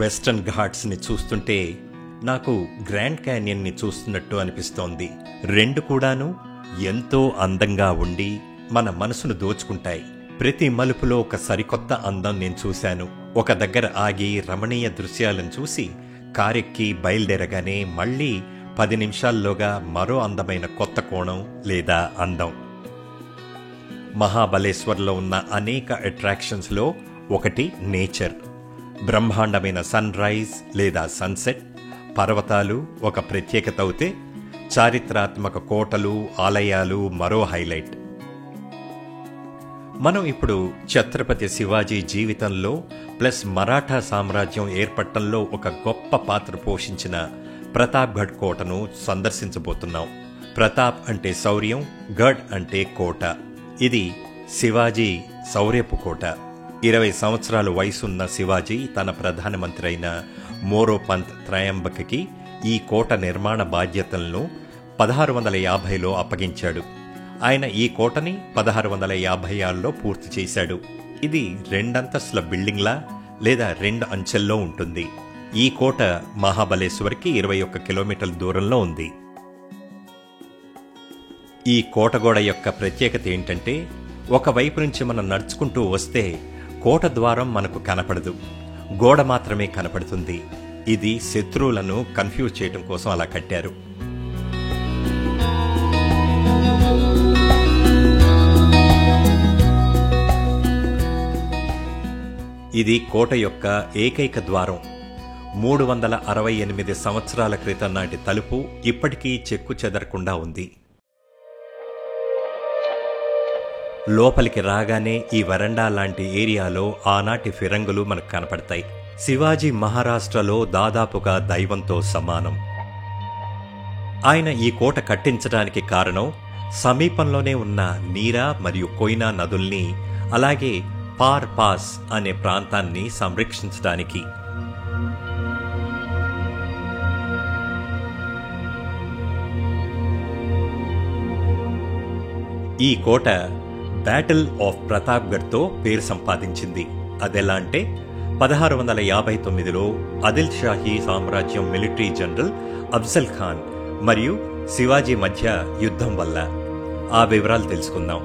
Western ఘాట్స్ని చూస్తుంటే నాకు grand క్యానియన్ని చూస్తున్నట్టు అనిపిస్తోంది. రెండు కూడాను ఎంతో అందంగా ఉండి మన మనసును దోచుకుంటాయి. ప్రతి మలుపులో ఒక సరికొత్త అందం నేను చూశాను. ఒక దగ్గర ఆగి రమణీయ దృశ్యాలను చూసి కారెక్కి బయలుదేరగానే మళ్ళీ 10 నిమిషాల్లోగా మరో అందమైన కొత్త కోణం లేదా అందం. మహాబలేశ్వర్లో ఉన్న అనేక అట్రాక్షన్స్లో ఒకటి నేచర్. బ్రహ్మాండమైన సన్ రైజ్ లేదా సన్సెట్, పర్వతాలు ఒక ప్రత్యేకత అవుతే, చారిత్రాత్మక కోటలు, ఆలయాలు మరో హైలైట్. మనం ఇప్పుడు ఛత్రపతి శివాజీ జీవితంలో ప్లస్ మరాఠా సామ్రాజ్యం ఏర్పడటంలో ఒక గొప్ప పాత్ర పోషించిన ప్రతాప్గఢ్ కోటను సందర్శించబోతున్నాం. ప్రతాప్ అంటే శౌర్యం, గఢ్ అంటే కోట. ఇది శివాజీ శౌర్యపు కోట. 20 సంవత్సరాల వయసున్న శివాజీ తన ప్రధానమంత్రి అయిన మోరోపంత్ త్రయంబక్కి ఈ కోట నిర్మాణ బాధ్యతలను 1650లో అప్పగించాడు. ఆయన ఈ కోటని 1656లో పూర్తి చేశాడు. ఇది 2 అంతస్తుల బిల్డింగ్లా లేదా 2 అంచెల్లో ఉంటుంది. ఈ కోట మహాబలేశ్వర్కి 21 కిలోమీటర్ల దూరంలో ఉంది. ఈ కోటగోడ యొక్క ప్రత్యేకత ఏంటంటే, ఒకవైపు నుంచి మనం నడుచుకుంటూ వస్తే కోట ద్వారం మనకు కనపడదు, గోడ మాత్రమే కనపడుతుంది. ఇది శత్రువులను కన్ఫ్యూజ్ చేయడం కోసం అలా కట్టారు. ఇది కోట యొక్క ఏకైక ద్వారం. 368 సంవత్సరాల క్రితం నాటి తలుపు ఇప్పటికీ చెక్కు చెదరకుండా ఉంది. లోపలికి రాగానే ఈ వరండా లాంటి ఏరియాలో ఆనాటి ఫిరంగులు మనకు కనపడతాయి. శివాజీ మహారాష్ట్రలో దాదాపుగా దైవంతో సమానం. ఆయన ఈ కోట కట్టించడానికి కారణం సమీపంలోనే ఉన్న నీరా మరియు కోయినా నదుల్ని, అలాగే పార్ పాస్ అనే ప్రాంతాన్ని సంరక్షించడానికి. ఈ కోట బ్యాటిల్ ఆఫ్ ప్రతాప్గఢ్తో పేరు సంపాదించింది. అదెలా అంటే 1659లో ఆదిల్ షాహీ సామ్రాజ్యం మిలిటరీ జనరల్ అఫ్జల్ ఖాన్ మరియు శివాజీ మధ్య యుద్ధం వల్ల. ఆ వివరాలు తెలుసుకుందాం.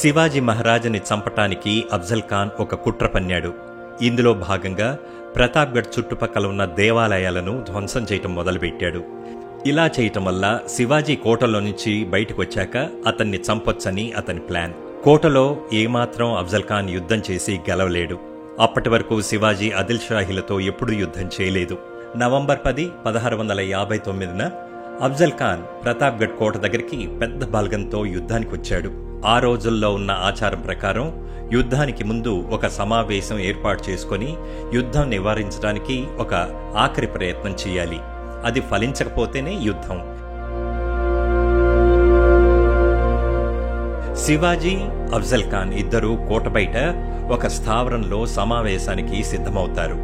శివాజీ మహారాజుని చంపటానికి అఫ్జల్ ఖాన్ ఒక కుట్ర పన్నాడు. ఇందులో భాగంగా ప్రతాప్గఢ్ చుట్టుపక్కల ఉన్న దేవాలయాలను ధ్వంసం చేయటం మొదలుపెట్టాడు. ఇలా చేయటం వల్ల శివాజీ కోటలో నుంచి బయటకు వచ్చాక అతన్ని చంపొచ్చని అతని ప్లాన్. కోటలో ఏమాత్రం అఫ్జల్ ఖాన్ యుద్ధం చేసి గెలవలేడు. అప్పటి వరకు శివాజీ ఆదిల్ షాహీలతో ఎప్పుడూ యుద్ధం చేయలేదు. నవంబర్ 10, 1659న అఫ్జల్ ఖాన్ ప్రతాప్గఢ్ కోట దగ్గరికి పెద్ద బలగంతో యుద్ధానికి వచ్చాడు. ఆ రోజుల్లో ఉన్న ఆచారం ప్రకారం యుద్ధానికి ముందు ఒక సమావేశం ఏర్పాటు చేసుకుని యుద్ధం నివారించడానికి ఒక ఆఖరి ప్రయత్నం చేయాలి. అది ఫలించకపోతేనే యుద్ధం. శివాజీ, అఫ్జల్ ఖాన్ ఇద్దరూ కోట బయట ఒక స్థావరంలో సమావేశానికి సిద్ధమవుతారు.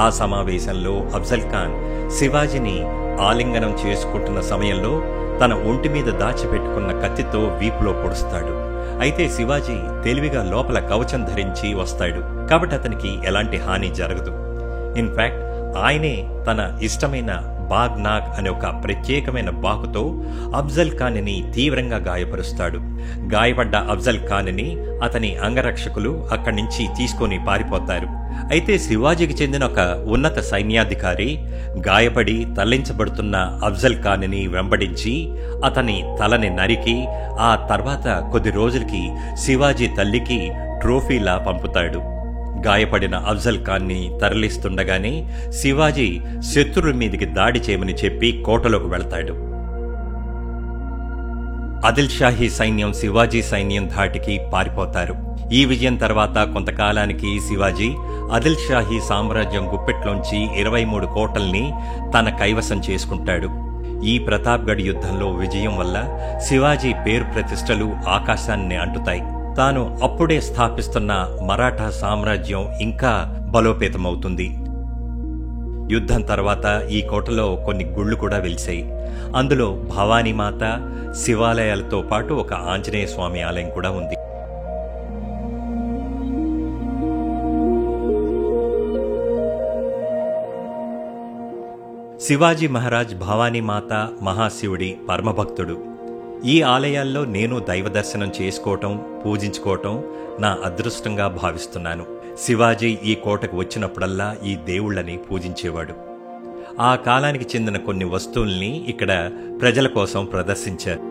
ఆ సమావేశంలో అఫ్జల్ ఖాన్ శివాజీని ఆలింగనం చేసుకుంటున్న సమయంలో తన ఒంటి మీద దాచిపెట్టుకున్న కత్తితో వీపులో పొడుస్తాడు. అయితే శివాజీ తెలివిగా లోపల కవచం ధరించి వస్తాడు కాబట్టి అతనికి ఎలాంటి హాని జరగదు. ఇన్ఫాక్ట్ ఆయనే తన ఇష్టమైన బాగ్నాగ్ అనే ఒక ప్రత్యేకమైన బాకుతో అఫ్జల్ ఖాన్ని తీవ్రంగా గాయపరుస్తాడు. గాయపడ్డ అఫ్జల్ ఖాన్ని అతని అంగరక్షకులు అక్కడి నుంచి తీసుకొని పారిపోతారు. అయితే శివాజీకి చెందిన ఒక ఉన్నత సైన్యాధికారి గాయపడి తరలించబడుతున్న అఫ్జల్ ఖాన్ని వెంబడించి అతని తలని నరికి ఆ తర్వాత కొద్ది రోజులకి శివాజీ తల్లికి ట్రోఫీలా పంపుతాడు. గాయపడిన అఫ్జల్ ఖాన్ని తరలిస్తుండగానే శివాజీ శత్రువుల మీదికి దాడి చేయమని చెప్పి కోటలోకి వెళతాడు. ఆదిల్ షాహీ సైన్యం శివాజీ సైన్యం ధాటికి పారిపోతారు. ఈ విజయం తర్వాత కొంతకాలానికి శివాజీ ఆదిల్ షాహీ సామ్రాజ్యం గుప్పెట్లోంచి 23 కోటల్ని తన కైవసం చేసుకుంటాడు. ఈ ప్రతాప్గఢ్ యుద్ధంలో విజయం వల్ల శివాజీ పేరు ప్రతిష్టలు ఆకాశాన్ని అంటుతాయి. తాను అప్పుడే స్థాపిస్తున్న మరాఠా సామ్రాజ్యం ఇంకా బలోపేతమవుతుంది. యుద్ధం తర్వాత ఈ కోటలో కొన్ని గుళ్ళు కూడా వెలిశాయి. అందులో భవానీమాత, శివాలయాలతో పాటు ఒక ఆంజనేయ స్వామి ఆలయం కూడా ఉంది. శివాజీ మహారాజ్ భవానీమాత మహాశివుడి పరమభక్తుడు. ఈ ఆలయాల్లో నేను దైవ దర్శనం చేసుకోవటం, పూజించుకోవటం నా అదృష్టంగా భావిస్తున్నాను. శివాజీ ఈ కోటకు వచ్చినప్పుడల్లా ఈ దేవుళ్ళని పూజించేవాడు. ఆ కాలానికి చెందిన కొన్ని వస్తువుల్ని ఇక్కడ ప్రజల కోసం ప్రదర్శించారు.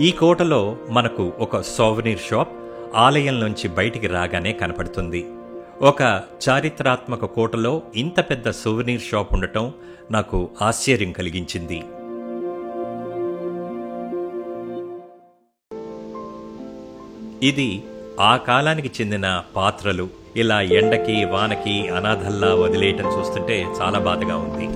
ఈ కోటలో మనకు ఒక సోవెనీర్ షాప్ ఆలయం నుంచి బయటికి రాగానే కనపడుతుంది. ఒక చారిత్రాత్మక కోటలో ఇంత పెద్ద సోవెనీర్ షాప్ ఉండటం నాకు ఆశ్చర్యం కలిగించింది. ఇది ఆ కాలానికి చెందిన పాత్రలు. ఇలా ఎండకి వానకి అనాథల్లా వదిలేయటం చూస్తుంటే చాలా బాధగా ఉంది.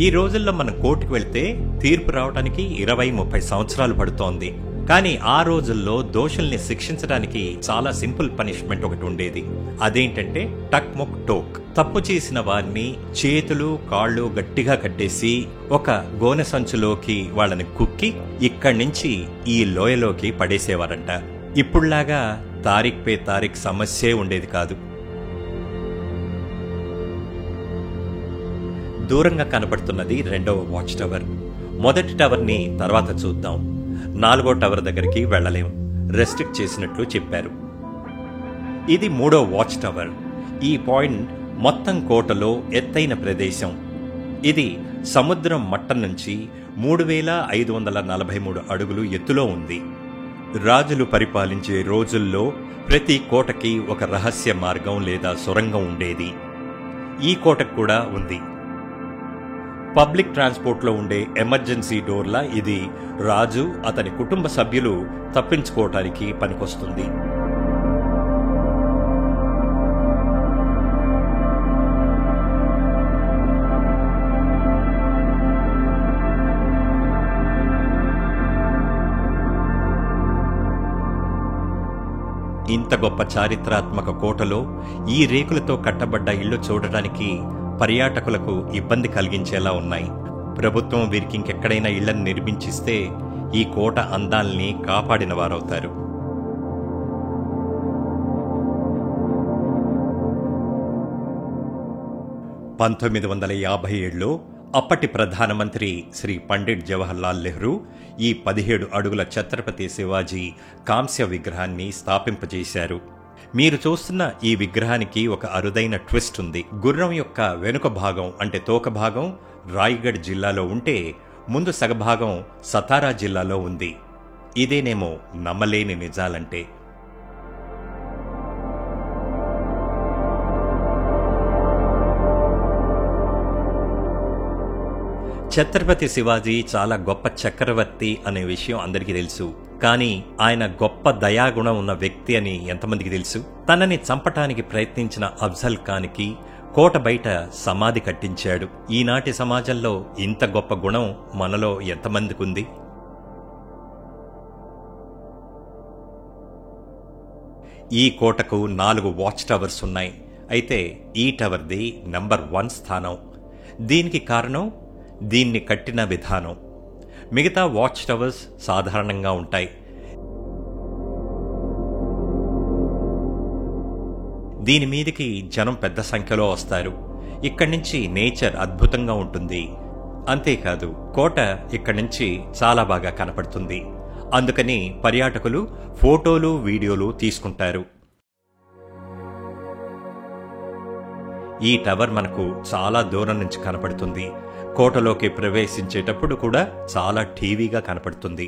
ఈ రోజుల్లో మనం కోర్టుకు వెళ్తే తీర్పు రావడానికి 20-30 సంవత్సరాలు పడుతోంది. కానీ ఆ రోజుల్లో దోషుల్ని శిక్షించడానికి చాలా సింపుల్ పనిష్మెంట్ ఒకటి ఉండేది. అదేంటంటే టక్ ముక్ టోక్. తప్పు చేసిన వారిని చేతులు కాళ్ళు గట్టిగా కట్టేసి ఒక గోనె సంచులోకి వాళ్ళని కుక్కి ఇక్కడి నుంచి ఈ లోయలోకి పడేసేవారంట. ఇప్పుడులాగా తారీఖ్ పే తారీఖ్ సమస్యే ఉండేది కాదు. దూరంగా కనబడుతున్నది 2వ వాచ్ టవర్. మొదటి టవర్ని తర్వాత చూద్దాం. 4వ టవర్ దగ్గరికి వెళ్లలేం, రెస్ట్రిక్ట్ చేసినట్లు చెప్పారు. ఇది 3వ వాచ్ టవర్. ఈ పాయింట్ మొత్తం కోటలో ఎత్తైన ప్రదేశం. ఇది సముద్రం మట్టం నుంచి 3543 అడుగులు ఎత్తులో ఉంది. రాజులు పరిపాలించే రోజుల్లో ప్రతి కోటకి ఒక రహస్య మార్గం లేదా సొరంగం ఉండేది. ఈ కోటకు కూడా ఉంది. పబ్లిక్ ట్రాన్స్పోర్ట్లో ఉండే ఎమర్జెన్సీ డోర్లా ఇది రాజు అతని కుటుంబ సభ్యులు తప్పించుకోవటానికి పనికొస్తుంది. ఇంత గొప్ప చారిత్రాత్మక కోటలో ఈ రేకులతో కట్టబడ్డ ఇళ్లు చూడటానికి పర్యాటకులకు ఇబ్బంది కలిగించేలా ఉన్నాయి. ప్రభుత్వం వీరికి ఇంకెక్కడైనా ఇళ్లను నిర్మించిస్తే ఈ కోట అందాల్ని కాపాడిన వారవుతారు. (1957) అప్పటి ప్రధానమంత్రి శ్రీ పండిట్ జవహర్లాల్ నెహ్రూ ఈ 17 అడుగుల ఛత్రపతి శివాజీ కాంస్య విగ్రహాన్ని స్థాపింపజేశారు. మీరు చూస్తున్న ఈ విగ్రహానికి ఒక అరుదైన ట్విస్ట్ ఉంది. గుర్రం యొక్క వెనుక భాగం అంటే తోక భాగం రాయ్గఢ్ జిల్లాలో ఉంటే ముందు సగభాగం సతారా జిల్లాలో ఉంది. ఇదేనేమో నమ్మలేని నిజాలంటే. ఛత్రపతి శివాజీ చాలా గొప్ప చక్రవర్తి అనే విషయం అందరికీ తెలుసు. కానీ ఆయన గొప్ప దయాగుణం ఉన్న వ్యక్తి అని ఎంతమందికి తెలుసు? తనని చంపటానికి ప్రయత్నించిన అఫ్జల్ ఖాన్కి కోట బయట సమాధి కట్టించాడు. ఈనాటి సమాజంలో ఇంత గొప్ప గుణం మనలో ఎంతమందికి ఉంది? ఈ కోటకు 4 వాచ్ టవర్స్ ఉన్నాయి. అయితే ఈ టవర్ది నంబర్ 1 స్థానం. దీనికి కారణం దీన్ని కట్టిన విధానం. మిగతా వాచ్ టవర్స్ సాధారణంగా ఉంటాయి. దీని మీదికి జనం పెద్ద సంఖ్యలో వస్తారు. ఇక్కడి నుంచి నేచర్ అద్భుతంగా ఉంటుంది. అంతేకాదు కోట ఇక్కడి నుంచి చాలా బాగా కనపడుతుంది. అందుకని పర్యాటకులు ఫోటోలు వీడియోలు తీసుకుంటారు. ఈ టవర్ మనకు చాలా దూరం నుంచి కనపడుతుంది. కోటలోకి ప్రవేశించేటప్పుడు కూడా చాలా టీవీగా కనపడుతుంది.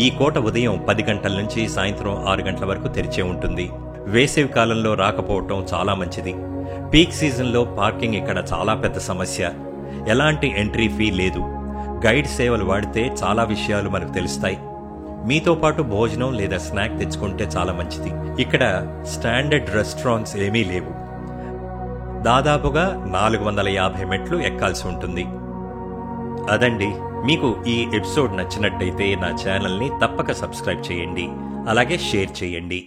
ఈ కోట ఉదయం 10 గంటల నుంచి సాయంత్రం 6 గంటల వరకు తెరిచే ఉంటుంది. వేసవి కాలంలో రాకపోవటం చాలా మంచిది. పీక్ సీజన్లో పార్కింగ్ ఇక్కడ చాలా పెద్ద సమస్య. ఎలాంటి ఎంట్రీ ఫీ లేదు. గైడ్ సేవలు వాడితే చాలా విషయాలు మనకు తెలుస్తాయి. మీతో పాటు భోజనం లేదా స్నాక్ తెచ్చుకుంటే చాలా మంచిది. ఇక్కడ స్టాండర్డ్ రెస్టారెంట్స్ ఏమీ లేవు. దాదాపుగా 450 మెట్లు ఎక్కాల్సి ఉంటుంది. అదండి, మీకు ఈ ఎపిసోడ్ నచ్చినట్టయితే నా ఛానల్ని తప్పక సబ్స్క్రైబ్ చేయండి, అలాగే షేర్ చేయండి.